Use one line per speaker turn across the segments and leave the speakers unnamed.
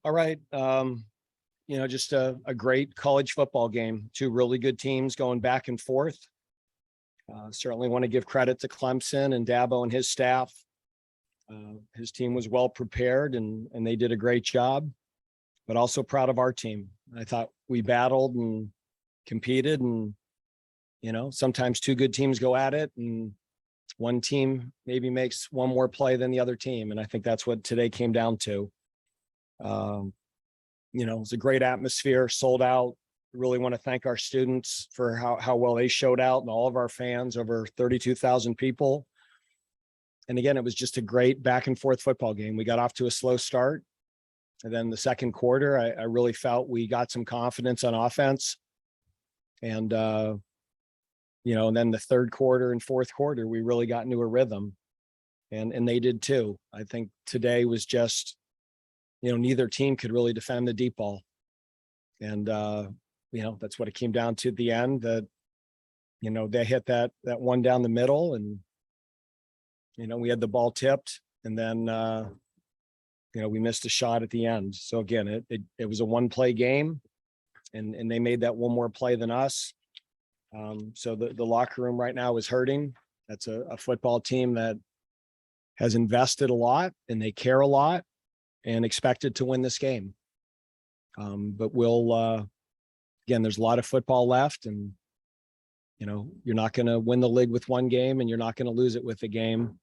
All right. Just a great college football game. Two really good teams going back and forth. Certainly want to give credit to Clemson and Dabo and his staff. His team was well prepared and they did a great job, but also proud of our team. I thought we battled and competed, and, sometimes two good teams go at it and one team maybe makes one more play than the other team. And I think that's what today came down to. It was a great atmosphere, sold out. Really want to thank our students for how well they showed out, and all of our fans, over 32,000 people. And again, it was just a great back and forth football game. We got off to a slow start. And then the second quarter, I really felt we got some confidence on offense. And, and then the third quarter and fourth quarter, we really got into a rhythm, and they did too. I think today was just, neither team could really defend the deep ball. And, that's what it came down to at the end, that, they hit that one down the middle, and, we had the ball tipped, and then, we missed a shot at the end. So again, it was a one play game, and they made that one more play than us. So the locker room right now is hurting. That's a football team that has invested a lot, and they care a lot and expected to win this game. But again, there's a lot of football left, and, you're not going to win the league with one game, and you're not going to lose it with a game.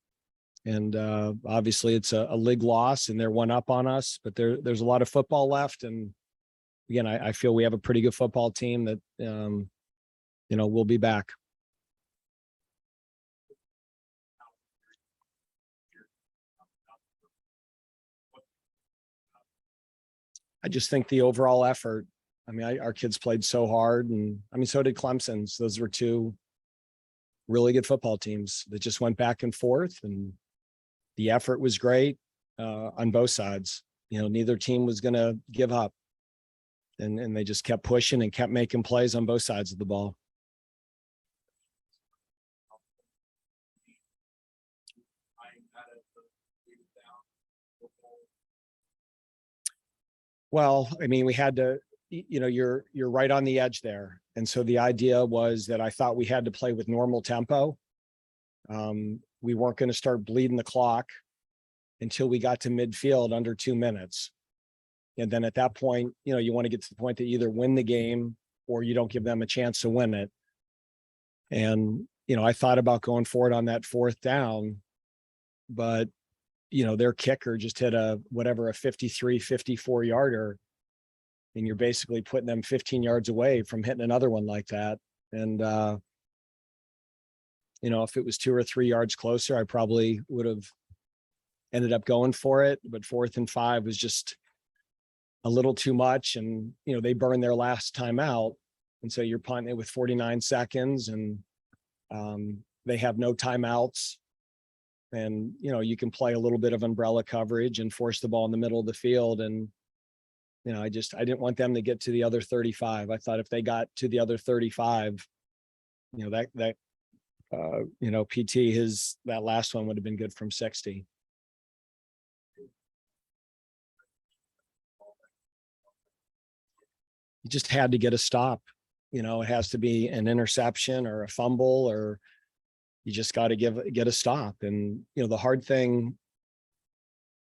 And obviously it's a league loss, and they're one up on us, but there's a lot of football left. And again, I feel we have a pretty good football team that, we'll be back. I just think the overall effort, our kids played so hard, and so did Clemson's. Those were two really good football teams that just went back and forth, and the effort was great on both sides. Neither team was going to give up, and they just kept pushing and kept making plays on both sides of the ball. Well, we had to, you're right on the edge there. And so the idea was that I thought we had to play with normal tempo. We weren't going to start bleeding the clock until we got to midfield under 2 minutes. And then at that point, you want to get to the point that you either win the game or you don't give them a chance to win it. And, I thought about going forward on that fourth down, but their kicker just hit a 53, 54 yarder. And you're basically putting them 15 yards away from hitting another one like that. And, if it was 2 or 3 yards closer, I probably would have ended up going for it. But 4th and 5 was just a little too much. And, they burned their last timeout. And so you're punting it with 49 seconds, and they have no timeouts. And, you can play a little bit of umbrella coverage and force the ball in the middle of the field. And, I didn't want them to get to the other 35. I thought if they got to the other 35, PT, that last one would have been good from 60. You just had to get a stop. It has to be an interception or a fumble, or you just got to get a stop. And, the hard thing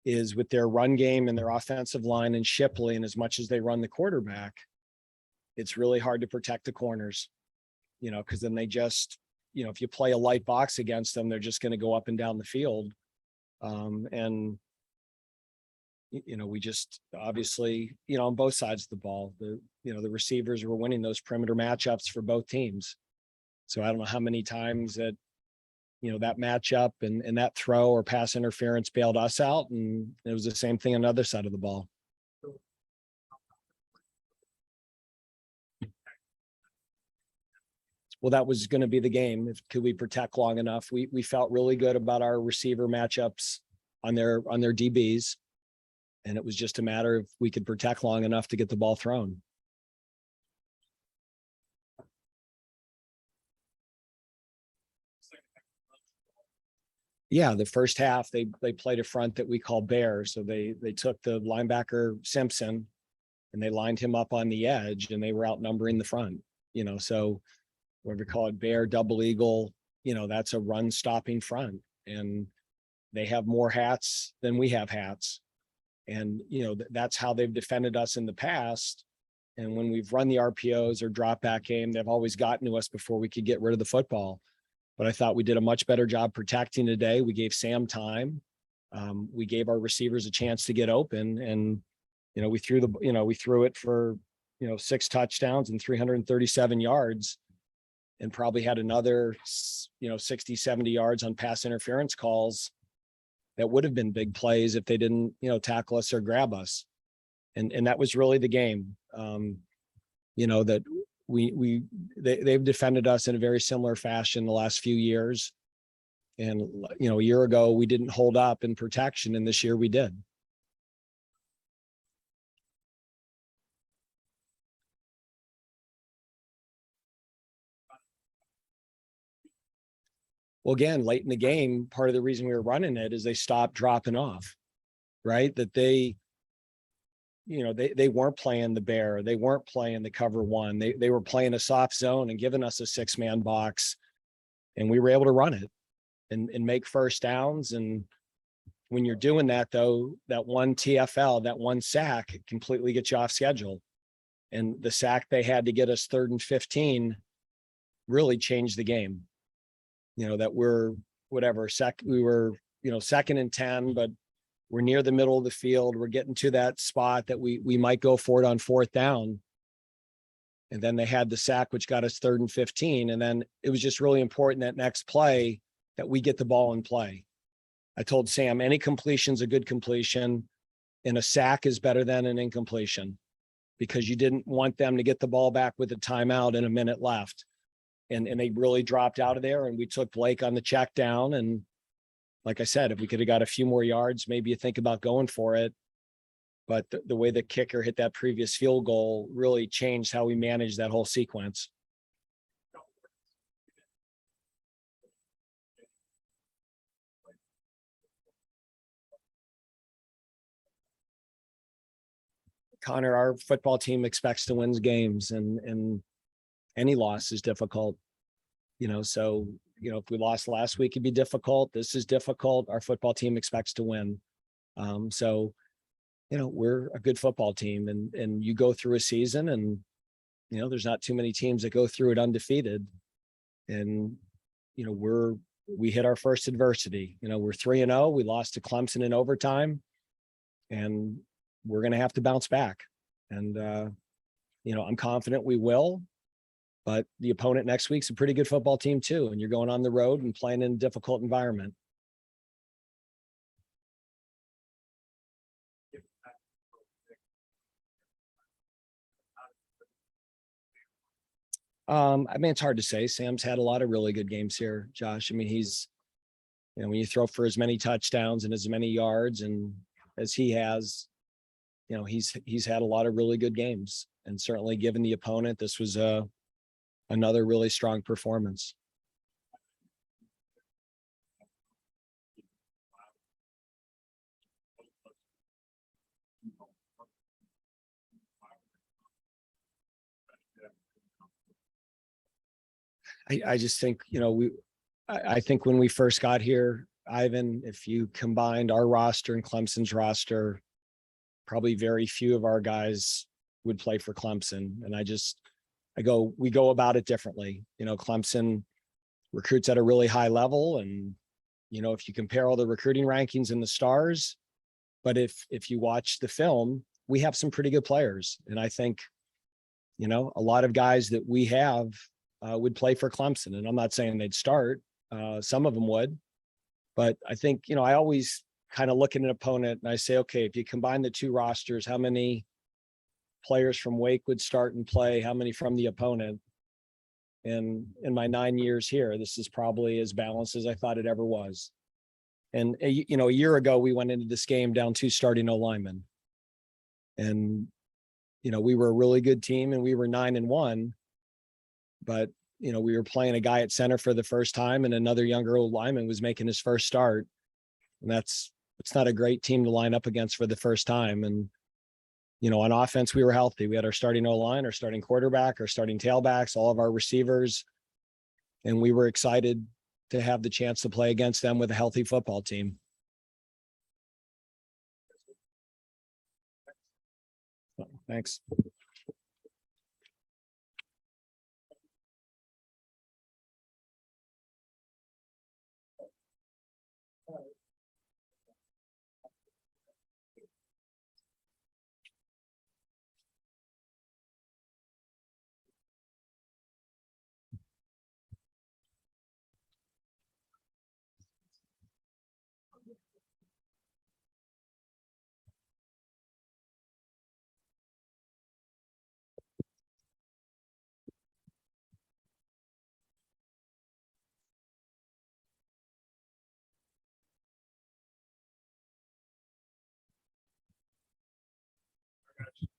is with their run game and their offensive line and Shipley, and as much as they run the quarterback, it's really hard to protect the corners, because then they just, if you play a light box against them, they're just going to go up and down the field. We just obviously, on both sides of the ball, the receivers were winning those perimeter matchups for both teams. So I don't know how many times that, that matchup and that throw or pass interference bailed us out. And it was the same thing on the other side of the ball. Well, that was going to be the game. Could we protect long enough? We felt really good about our receiver matchups on their DBs. And it was just a matter of we could protect long enough to get the ball thrown. Yeah, the first half they played a front that we call bear. So they took the linebacker Simpson and they lined him up on the edge and they were outnumbering the front. So what we call it, bear, double eagle. That's a run stopping front, and they have more hats than we have hats. And that's how they've defended us in the past. And when we've run the RPOs or drop back game, they've always gotten to us before we could get rid of the football. But I thought we did a much better job protecting today. We gave Sam time. We gave our receivers a chance to get open, and we threw it for 6 touchdowns and 337 yards, and probably had another 60, 70 yards on pass interference calls that would have been big plays if they didn't tackle us or grab us. And that was really the game. That they've defended us in a very similar fashion the last few years. And, a year ago, we didn't hold up in protection, and this year we did. Well, again, late in the game, part of the reason we were running it is they stopped dropping off, right? That they weren't playing the bear. They weren't playing the cover one. They were playing a soft zone and giving us a 6-man box, and we were able to run it and make first downs. And when you're doing that, though, that one TFL, that one sack, it completely gets you off schedule. And the sack they had to get us 3rd and 15 really changed the game. That we're we were 2nd and 10, but we're near the middle of the field. We're getting to that spot that we might go for it on 4th down. And then they had the sack, which got us 3rd and 15. And then it was just really important that next play that we get the ball in play. I told Sam, any completion's a good completion, and a sack is better than an incompletion, because you didn't want them to get the ball back with a timeout and a minute left. And they really dropped out of there, and we took Blake on the check down. And like I said, if we could have got a few more yards, maybe you think about going for it. But the way the kicker hit that previous field goal really changed how we managed that whole sequence. Connor, our football team expects to win games, and any loss is difficult. So if we lost last week, it'd be difficult. This is difficult. Our football team expects to win. So we're a good football team, and you go through a season, and there's not too many teams that go through it undefeated. And we hit our first adversity. We're 3-0. We lost to Clemson in overtime, and we're going to have to bounce back. And I'm confident we will. But the opponent next week's a pretty good football team too, and you're going on the road and playing in a difficult environment. It's hard to say. Sam's had a lot of really good games here, Josh. He's, when you throw for as many touchdowns and as many yards and as he has, he's had a lot of really good games. And certainly given the opponent, this was another really strong performance. I just think, I think when we first got here, Ivan, if you combined our roster and Clemson's roster, probably very few of our guys would play for Clemson. And we go about it differently. Clemson recruits at a really high level. And, if you compare all the recruiting rankings and the stars, but if you watch the film, we have some pretty good players. And I think, a lot of guys that we have would play for Clemson. And I'm not saying they'd start. Some of them would. But I think, I always kind of look at an opponent and I say, okay, if you combine the two rosters, how many players from Wake would start and play? How many from the opponent? And in my 9 years here, this is probably as balanced as I thought it ever was. And, a year ago, we went into this game down 2 starting O-linemen. And, we were a really good team and we were 9-1, but we were playing a guy at center for the first time, and another younger lineman was making his first start. And it's not a great team to line up against for the first time. And, on offense, we were healthy. We had our starting O-line, our starting quarterback, our starting tailbacks, all of our receivers. And we were excited to have the chance to play against them with a healthy football team. Thanks.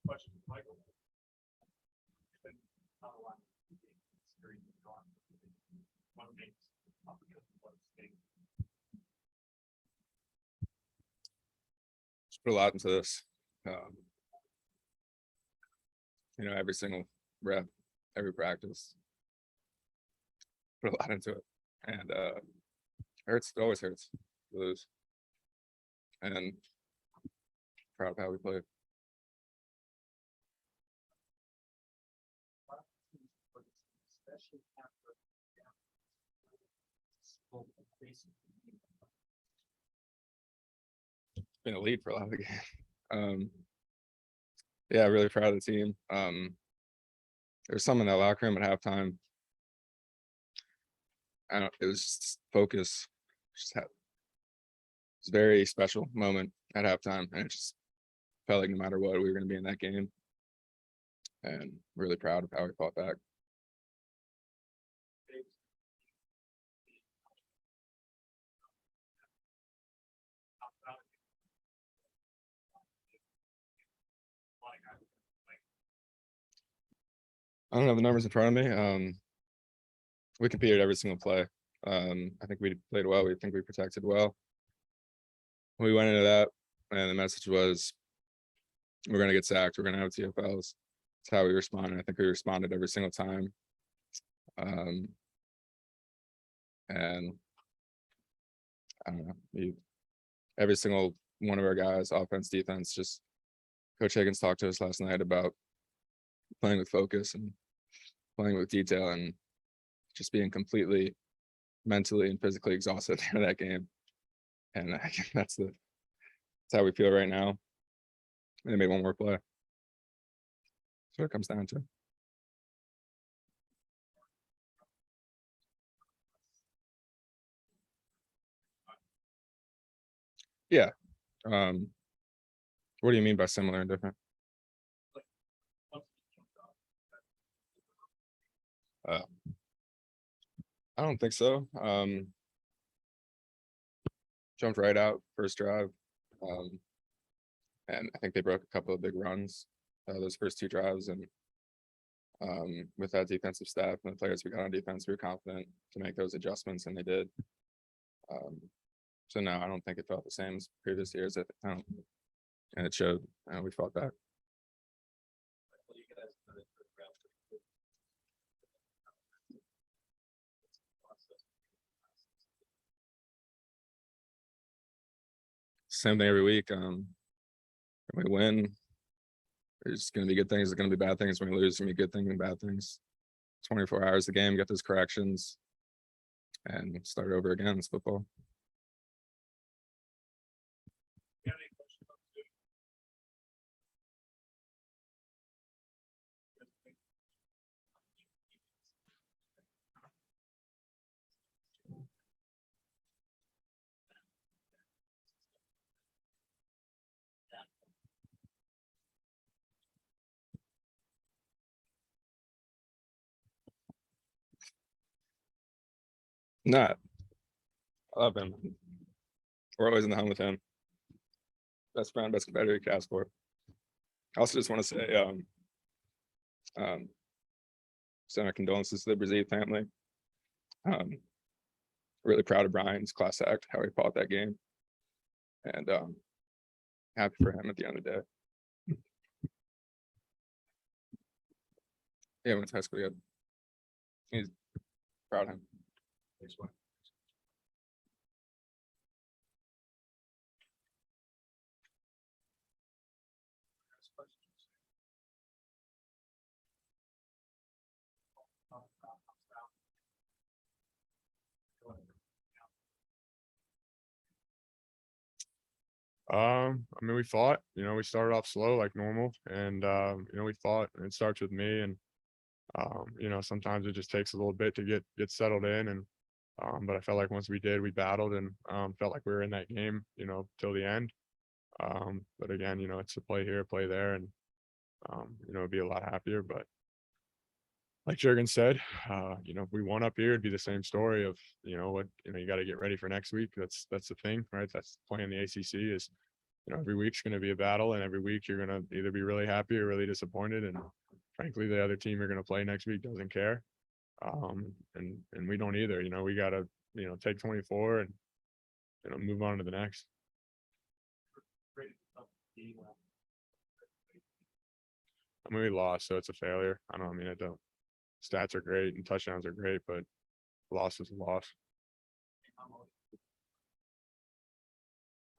Question, Michael.
Just put a lot into this. Every single rep, every practice. Put a lot into it, and it hurts. It always hurts to lose, and proud of how we played. Been a lead for a lot of the game. Yeah, really proud of the team. There was some in that locker room at halftime. It was just focus. It was a very special moment at halftime, and it just felt like no matter what, we were going to be in that game. And really proud of how we fought back. I don't have the numbers in front of me. We competed every single play. I think we played well. We think we protected well. We went into that, and the message was, we're going to get sacked. We're going to have TFLs. That's how we responded. I think we responded every single time. And I don't know. Every single one of our guys, offense, defense, just Coach Higgins talked to us last night about playing with focus and playing with detail and just being completely mentally and physically exhausted at the end of that game. And that's how we feel right now. And they made one more play. That's what it comes down to. Yeah. What do you mean by similar and different? I don't think so. Jumped right out first drive. And I think they broke a couple of big runs those first two drives. And with that defensive staff and the players we got on defense, we were confident to make those adjustments, and they did. So no, I don't think it felt the same as previous years. And it showed. We fought back. Same thing every week. When we win, there's going to be good things. There's going to be bad things. When we lose, there's going to be good things and bad things. 24 hours a game, get those corrections, and start over again. It's football. Not. I love him. We're always in the hunt with him. Best friend, best competitor you can ask for. I also just want to say, send our condolences to the Brazil family. Really proud of Brian's class act, how he fought that game, and happy for him at the end of the day. Yeah, went to high school. Yeah, he's proud of him.
I mean, we fought, we started off slow like normal and, we fought, and it starts with me and, sometimes it just takes a little bit to get settled in and, but I felt like once we did, we battled and, felt like we were in that game, till the end. But again, it's a play here, play there, and, it'd be a lot happier, but like Jurgen said, if we won up here, it'd be the same story of, you got to get ready for next week. That's the thing, right? That's playing the ACC is, every week's going to be a battle, and every week you're going to either be really happy or really disappointed. And frankly, the other team you're going to play next week doesn't care. And we don't either. We got to, take 24 and, move on to the next. I mean, we lost, so it's a failure. I don't. Stats are great and touchdowns are great, but loss is a loss.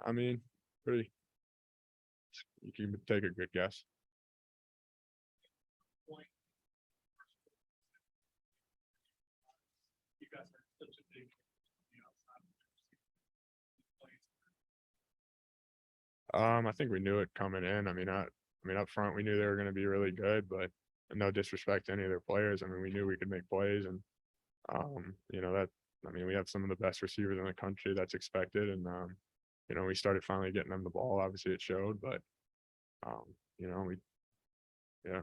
I mean, pretty. You can take a good guess. I think we knew it coming in. I mean, up front, we knew they were going to be really good, but no disrespect to any of their players. I mean, we knew we could make plays, and we have some of the best receivers in the country. That's expected, and we started finally getting them the ball. Obviously, it showed, but yeah.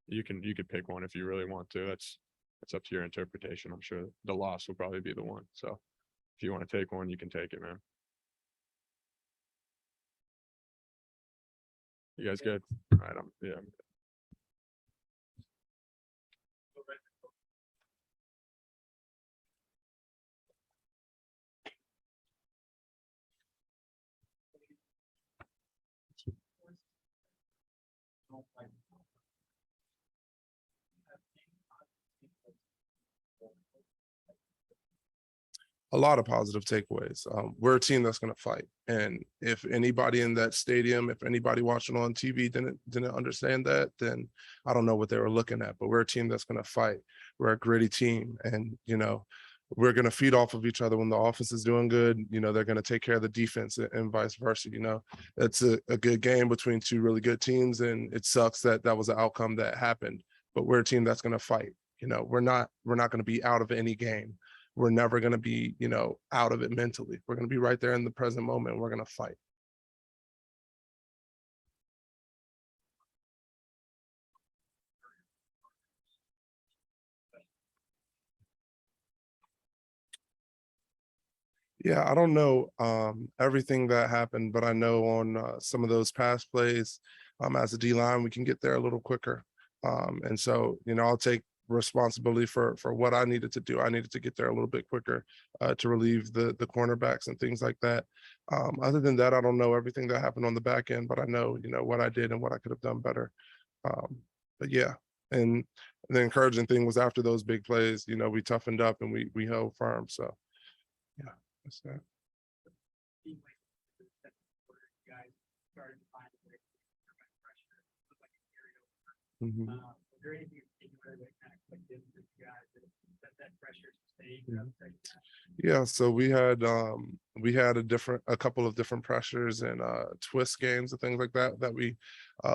You could pick one if you really want to. That's up to your interpretation. I'm sure the loss will probably be the one. So if you want to take one, you can take it, man. You guys good? All right. Yeah.
A lot of positive takeaways. We're a team that's going to fight, and if anybody in that stadium, if anybody watching on TV didn't understand that, then I don't know what they were looking at. But we're a team that's going to fight. We're a gritty team, and we're going to feed off of each other when the offense is doing good. They're going to take care of the defense, and vice versa. It's a good game between two really good teams, and it sucks that was the outcome that happened. But we're a team that's going to fight. We're not going to be out of any game. We're never going to be, out of it mentally. We're going to be right there in the present moment. We're going to fight. Yeah, I don't know everything that happened, but I know on some of those pass plays, as a D-line, we can get there a little quicker. And so, I'll take responsibility for what I needed to do. I needed to get there a little bit quicker to relieve the cornerbacks and things like that. Other than that, I don't know everything that happened on the back end, but I know, what I did and what I could have done better. But yeah, and the encouraging thing was after those big plays, we toughened up and we held firm. So yeah, that's that. Mm-hmm. Yeah, so we had a couple of different pressures and twist games and things like that we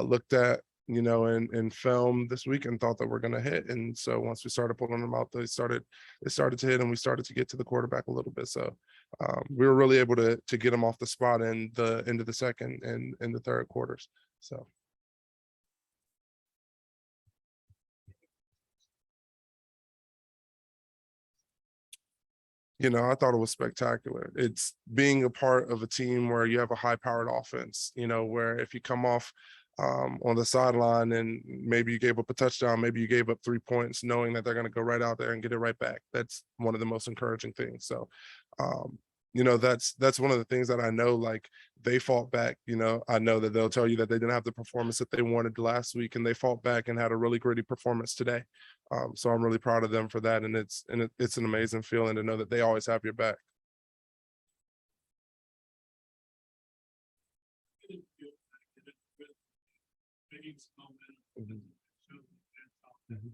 looked at, in film this week and thought that we're going to hit. And so once we started pulling them out, they started to hit, and we started to get to the quarterback a little bit. So we were really able to get them off the spot in the end of the second and in the third quarters. So. You know, I thought it was spectacular. It's being a part of a team where you have a high-powered offense, you know, where if you come off on the sideline and maybe you gave up a touchdown, maybe you gave up 3 points, knowing that they're going to go right out there and get it right back. That's one of the most encouraging things. So, you know, that's one of the things that I know, like they fought back. You know, I know that they'll tell you that they didn't have the performance that they wanted last week, and they fought back and had a really gritty performance today. So I'm really proud of them for that, and it's an amazing feeling to know that they always have your back. Mhm. Mhm.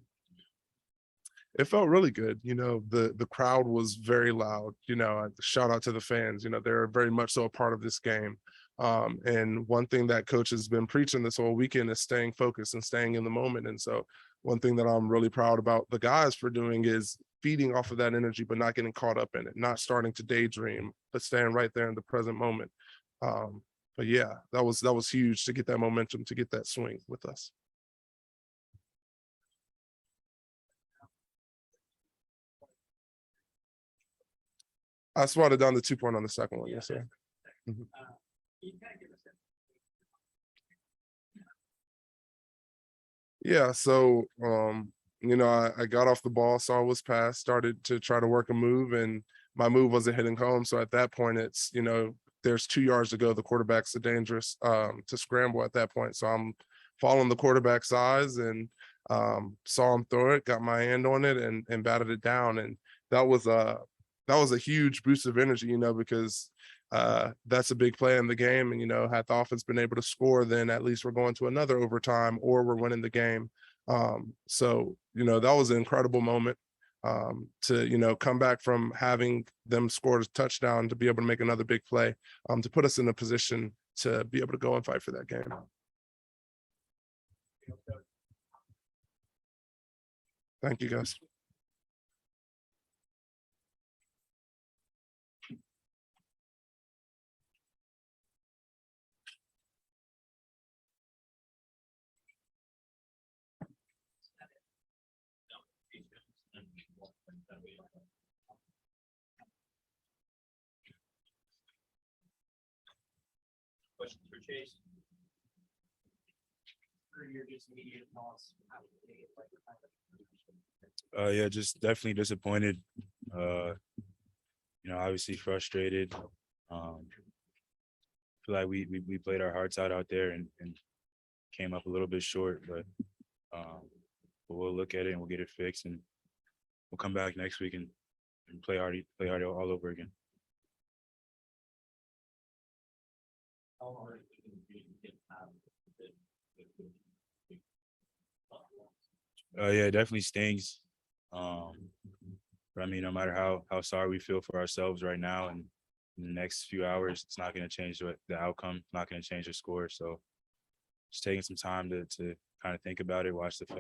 It felt really good. You know, the crowd was very loud. You know, shout out to the fans. You know, they're very much so a part of this game. And one thing that coach has been preaching this whole weekend is staying focused and staying in the moment. And so one thing that I'm really proud about the guys for doing is feeding off of that energy, but not getting caught up in it, not starting to daydream, but staying right there in the present moment. But yeah, that was huge to get that momentum, to get that swing with us. I swatted down the 2 point on the second one. Yes, sir. Mhm. Yeah, so you know, I got off the ball, saw it was passed, started to try to work a move, and my move wasn't hitting home. So at that point, it's, you know, there's 2 yards to go. The quarterback's a dangerous to scramble at that point. So I'm following the quarterback's eyes and saw him throw it, got my hand on it and batted it down. And that was a huge boost of energy, you know, because that's a big play in the game. And, you know, had the offense been able to score, then at least we're going to another overtime or we're winning the game. So, you know, that was an incredible moment to, you know, come back from having them score a touchdown to be able to make another big play, to put us in a position to be able to go and fight for that game. Thank you, guys.
Questions for Chase? Your just immediate thoughts.
Yeah, just definitely disappointed. You know, obviously frustrated. Feel like we played our hearts out there and came up a little bit short, but we'll look at it and we'll get it fixed, and we'll come back next week and play hard all over again.
How hard is it to get out of it?
Yeah, it definitely stings. But I mean, no matter how sorry we feel for ourselves right now, and in the next few hours, it's not going to change the outcome. Not going to change the score. So, just taking some time to kind of think about it, watch the film.